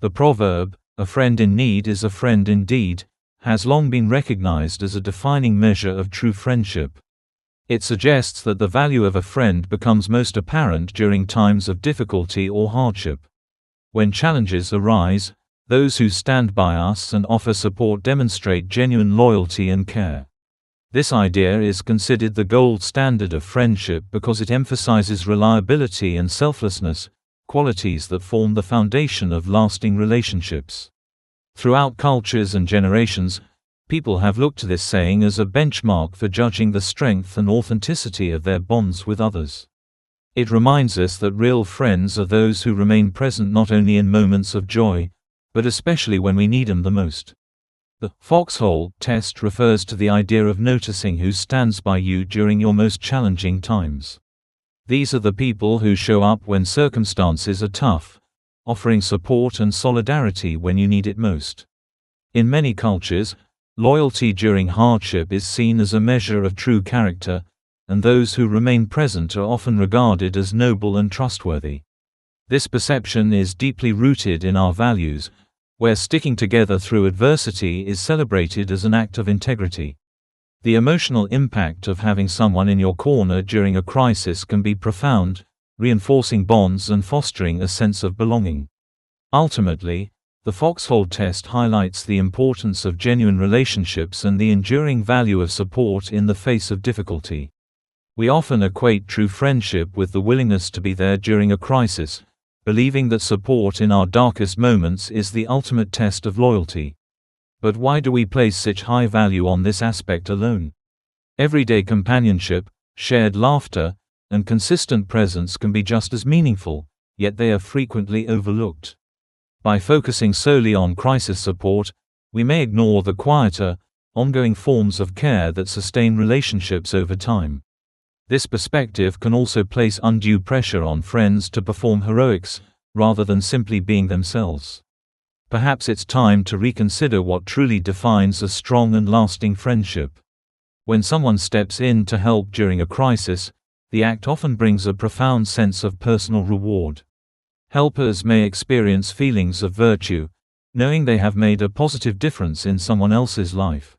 The proverb, "A friend in need is a friend indeed," has long been recognized as a defining measure of true friendship. It suggests that the value of a friend becomes most apparent during times of difficulty or hardship. When challenges arise, those who stand by us and offer support demonstrate genuine loyalty and care. This idea is considered the gold standard of friendship because it emphasizes reliability and selflessness, qualities that form the foundation of lasting relationships. Throughout cultures and generations, people have looked to this saying as a benchmark for judging the strength and authenticity of their bonds with others. It reminds us that real friends are those who remain present not only in moments of joy, but especially when we need them the most. The foxhole test refers to the idea of noticing who stands by you during your most challenging times. These are the people who show up when circumstances are tough, offering support and solidarity when you need it most. In many cultures, loyalty during hardship is seen as a measure of true character, and those who remain present are often regarded as noble and trustworthy. This perception is deeply rooted in our values, where sticking together through adversity is celebrated as an act of integrity. The emotional impact of having someone in your corner during a crisis can be profound, reinforcing bonds and fostering a sense of belonging. Ultimately, the foxhole test highlights the importance of genuine relationships and the enduring value of support in the face of difficulty. We often equate true friendship with the willingness to be there during a crisis, believing that support in our darkest moments is the ultimate test of loyalty. But why do we place such high value on this aspect alone? Everyday companionship, shared laughter, and consistent presence can be just as meaningful, yet they are frequently overlooked. By focusing solely on crisis support, we may ignore the quieter, ongoing forms of care that sustain relationships over time. This perspective can also place undue pressure on friends to perform heroics, rather than simply being themselves. Perhaps it's time to reconsider what truly defines a strong and lasting friendship. When someone steps in to help during a crisis, the act often brings a profound sense of personal reward. Helpers may experience feelings of virtue, knowing they have made a positive difference in someone else's life.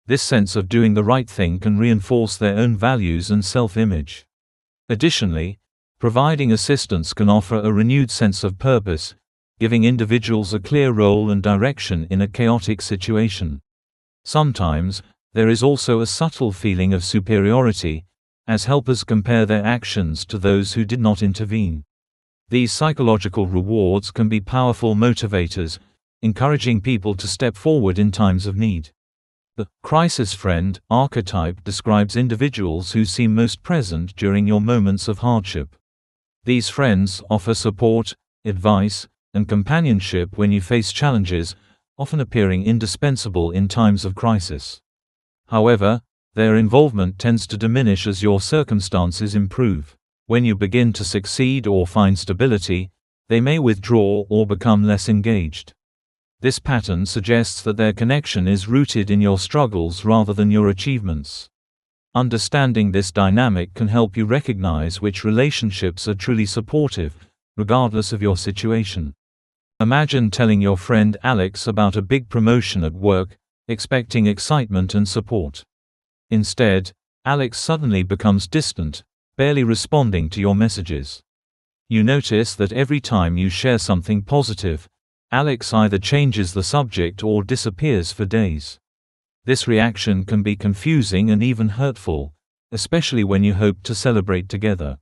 This sense of doing the right thing can reinforce their own values and self-image. Additionally, providing assistance can offer a renewed sense of purpose, giving individuals a clear role and direction in a chaotic situation. Sometimes, there is also a subtle feeling of superiority, as helpers compare their actions to those who did not intervene. These psychological rewards can be powerful motivators, encouraging people to step forward in times of need. The crisis friend archetype describes individuals who seem most present during your moments of hardship. These friends offer support, advice, and companionship when you face challenges, often appearing indispensable in times of crisis. However, their involvement tends to diminish as your circumstances improve. When you begin to succeed or find stability, they may withdraw or become less engaged. This pattern suggests that their connection is rooted in your struggles rather than your achievements. Understanding this dynamic can help you recognize which relationships are truly supportive, regardless of your situation. Imagine telling your friend Alex about a big promotion at work, expecting excitement and support. Instead, Alex suddenly becomes distant, barely responding to your messages. You notice that every time you share something positive, Alex either changes the subject or disappears for days. This reaction can be confusing and even hurtful, especially when you hope to celebrate together.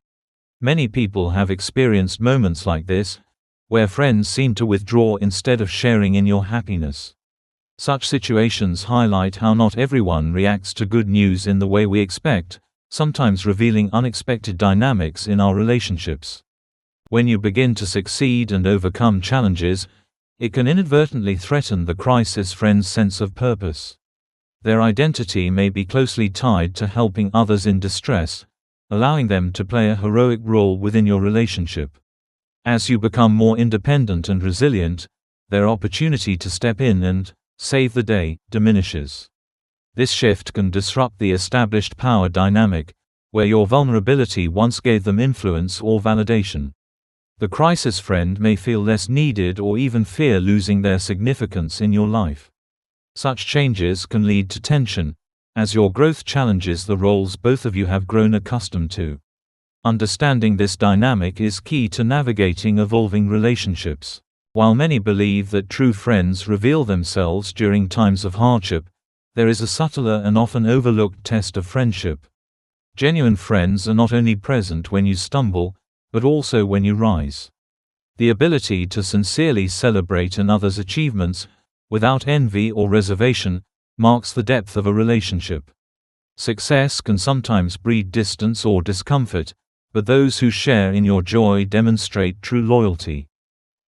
Many people have experienced moments like this, where friends seem to withdraw instead of sharing in your happiness. Such situations highlight how not everyone reacts to good news in the way we expect, sometimes revealing unexpected dynamics in our relationships. When you begin to succeed and overcome challenges, it can inadvertently threaten the crisis friend's sense of purpose. Their identity may be closely tied to helping others in distress, allowing them to play a heroic role within your relationship. As you become more independent and resilient, their opportunity to step in and save the day diminishes. This shift can disrupt the established power dynamic, where your vulnerability once gave them influence or validation. The crisis friend may feel less needed or even fear losing their significance in your life. Such changes can lead to tension, as your growth challenges the roles both of you have grown accustomed to. Understanding this dynamic is key to navigating evolving relationships. While many believe that true friends reveal themselves during times of hardship, there is a subtler and often overlooked test of friendship. Genuine friends are not only present when you stumble, but also when you rise. The ability to sincerely celebrate another's achievements, without envy or reservation, marks the depth of a relationship. Success can sometimes breed distance or discomfort, but those who share in your joy demonstrate true loyalty.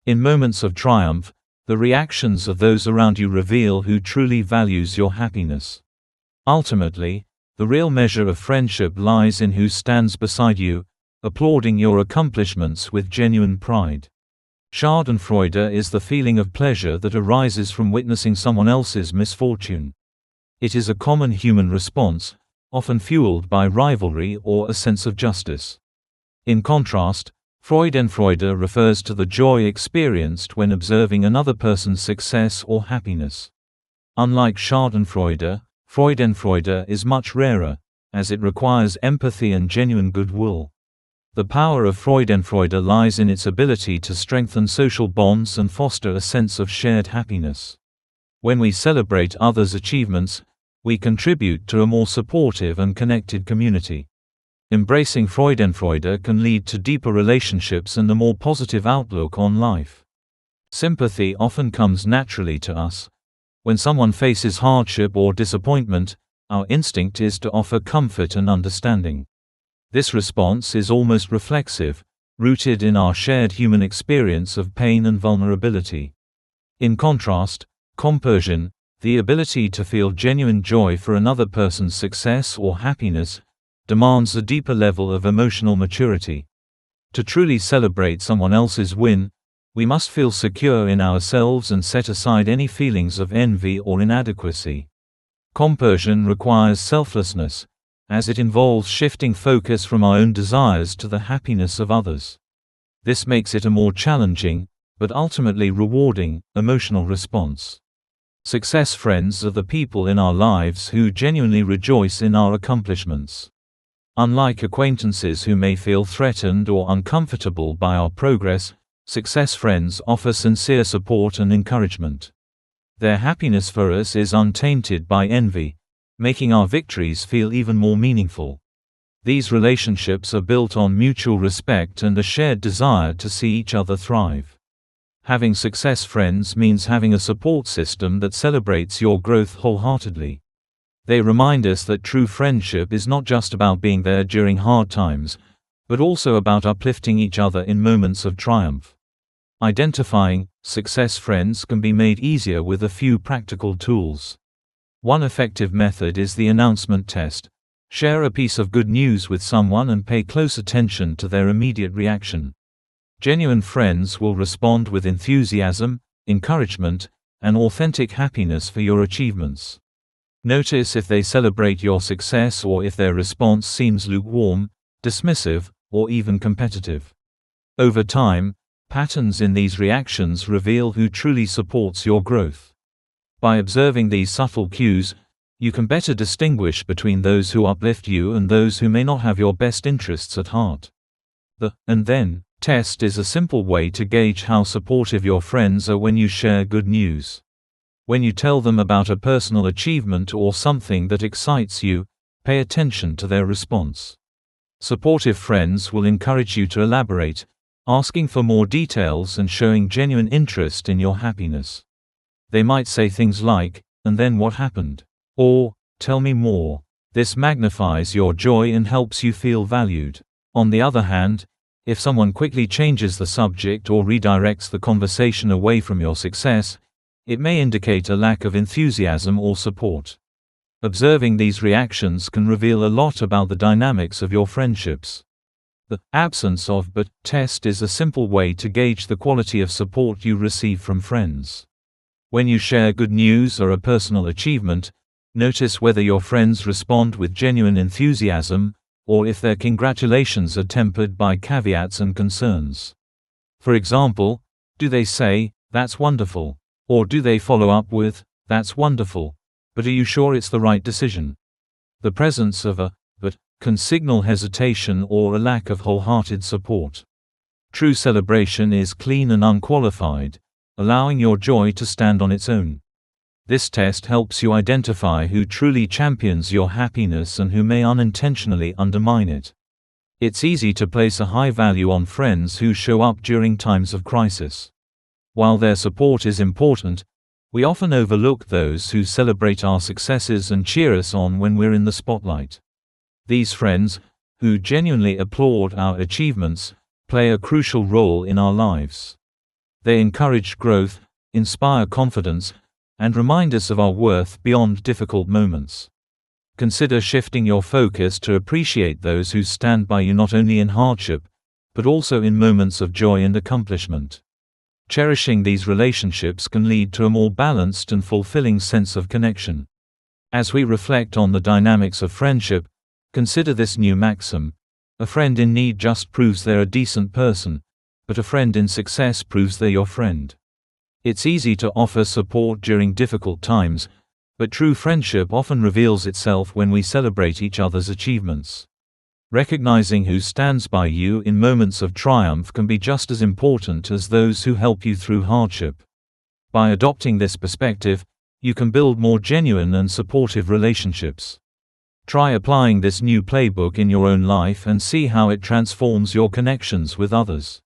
In moments of triumph, the reactions of those around you reveal who truly values your happiness. Ultimately, the real measure of friendship lies in who stands beside you, applauding your accomplishments with genuine pride. Schadenfreude is the feeling of pleasure that arises from witnessing someone else's misfortune. It is a common human response, often fueled by rivalry or a sense of justice. In contrast, Freudenfreude refers to the joy experienced when observing another person's success or happiness. Unlike Schadenfreude, Freudenfreude is much rarer, as it requires empathy and genuine goodwill. The power of Freudenfreude lies in its ability to strengthen social bonds and foster a sense of shared happiness. When we celebrate others' achievements, we contribute to a more supportive and connected community. Embracing Freudenfreude can lead to deeper relationships and a more positive outlook on life. Sympathy often comes naturally to us. When someone faces hardship or disappointment, our instinct is to offer comfort and understanding. This response is almost reflexive, rooted in our shared human experience of pain and vulnerability. In contrast, compersion, the ability to feel genuine joy for another person's success or happiness, demands a deeper level of emotional maturity. To truly celebrate someone else's win, we must feel secure in ourselves and set aside any feelings of envy or inadequacy. Compersion requires selflessness, as it involves shifting focus from our own desires to the happiness of others. This makes it a more challenging, but ultimately rewarding, emotional response. Success friends are the people in our lives who genuinely rejoice in our accomplishments. Unlike acquaintances who may feel threatened or uncomfortable by our progress, success friends offer sincere support and encouragement. Their happiness for us is untainted by envy, making our victories feel even more meaningful. These relationships are built on mutual respect and a shared desire to see each other thrive. Having success friends means having a support system that celebrates your growth wholeheartedly. They remind us that true friendship is not just about being there during hard times, but also about uplifting each other in moments of triumph. Identifying success friends can be made easier with a few practical tools. One effective method is the announcement test. Share a piece of good news with someone and pay close attention to their immediate reaction. Genuine friends will respond with enthusiasm, encouragement, and authentic happiness for your achievements. Notice if they celebrate your success or if their response seems lukewarm, dismissive, or even competitive. Over time, patterns in these reactions reveal who truly supports your growth. By observing these subtle cues, you can better distinguish between those who uplift you and those who may not have your best interests at heart. The "and then" test is a simple way to gauge how supportive your friends are when you share good news. When you tell them about a personal achievement or something that excites you, pay attention to their response. Supportive friends will encourage you to elaborate, asking for more details and showing genuine interest in your happiness. They might say things like, "And then what happened?" or "Tell me more." This magnifies your joy and helps you feel valued. On the other hand, if someone quickly changes the subject or redirects the conversation away from your success, it may indicate a lack of enthusiasm or support. Observing these reactions can reveal a lot about the dynamics of your friendships. The absence of but test is a simple way to gauge the quality of support you receive from friends. When you share good news or a personal achievement, notice whether your friends respond with genuine enthusiasm, or if their congratulations are tempered by caveats and concerns. For example, do they say, "That's wonderful," or do they follow up with, "That's wonderful, but are you sure it's the right decision?" The presence of a "but" can signal hesitation or a lack of wholehearted support. True celebration is clean and unqualified, allowing your joy to stand on its own. This test helps you identify who truly champions your happiness and who may unintentionally undermine it. It's easy to place a high value on friends who show up during times of crisis. While their support is important, we often overlook those who celebrate our successes and cheer us on when we're in the spotlight. These friends, who genuinely applaud our achievements, play a crucial role in our lives. They encourage growth, inspire confidence, and remind us of our worth beyond difficult moments. Consider shifting your focus to appreciate those who stand by you not only in hardship, but also in moments of joy and accomplishment. Cherishing these relationships can lead to a more balanced and fulfilling sense of connection. As we reflect on the dynamics of friendship, consider this new maxim: a friend in need just proves they're a decent person, but a friend in success proves they're your friend. It's easy to offer support during difficult times, but true friendship often reveals itself when we celebrate each other's achievements. Recognizing who stands by you in moments of triumph can be just as important as those who help you through hardship. By adopting this perspective, you can build more genuine and supportive relationships. Try applying this new playbook in your own life and see how it transforms your connections with others.